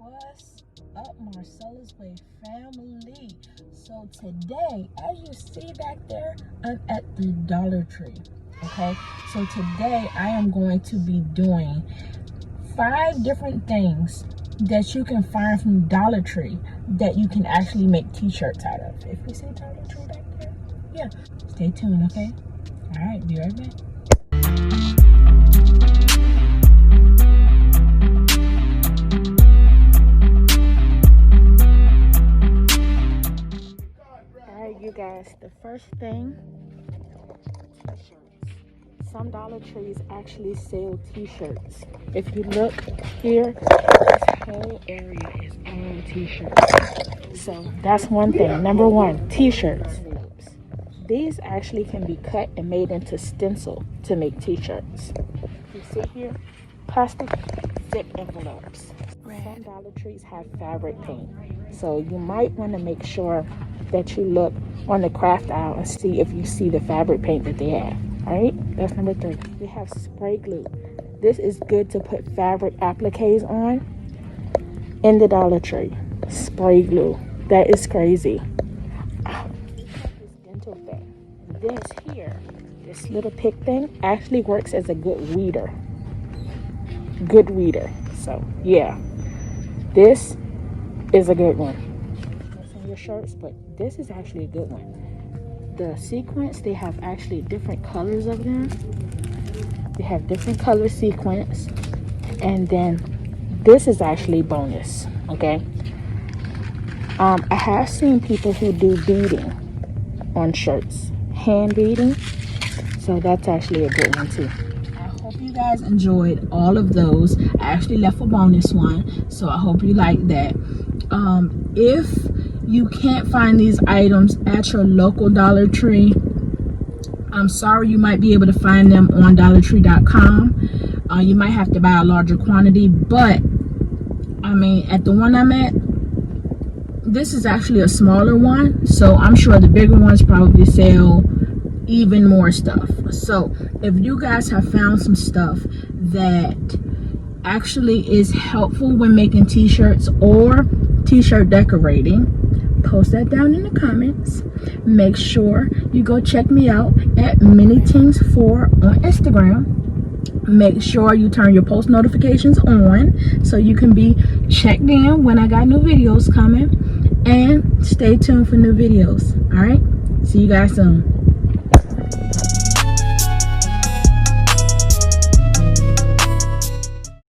What's up, Marcella's Way family? So today, as you see back there, I'm at the Dollar Tree. Okay, so today I am going to be doing 5 different things that you can find from Dollar Tree that you can actually make t-shirts out of. If you see Dollar Tree back there, yeah, stay tuned. Okay, all right, be right back. You guys, the first thing, t-shirts. Some Dollar Trees actually sell t-shirts. If you look here, this whole area is all t-shirts. So that's one thing. Number one, t-shirts. These actually can be cut and made into stencil to make t-shirts. You see here, plastic zip envelopes. Some Dollar Trees have fabric paint, so you might want to make sure that you look on the craft aisle and see if you see the fabric paint that they have. All right, that's number 3. We have spray glue. This is good to put fabric appliques on in the Dollar Tree. Spray glue, that is crazy. This dental thing, this here, this little pick thing actually works as a good weeder. So yeah, this is a good one. Your shirts, but this is actually a good one. The sequins, they have actually different colors of them. They have different color sequins, and then this is actually bonus. Okay, I have seen people who do beading on shirts, hand beading, so that's actually a good one too. I hope you guys enjoyed all of those. I actually left a bonus one, so I hope you like that. If you can't find these items at your local Dollar Tree, I'm sorry, you might be able to find them on dollartree.com. You might have to buy a larger quantity, but I mean, at the one I'm at, this is actually a smaller one, so I'm sure the bigger ones probably sell even more stuff. So if you guys have found some stuff that actually is helpful when making t-shirts or t-shirt decorating, post that down in the comments. Make sure you go check me out at minitingz4 on Instagram. Make sure you turn your post notifications on so you can be checked in when I got new videos coming, and stay tuned for new videos. All right, see you guys soon.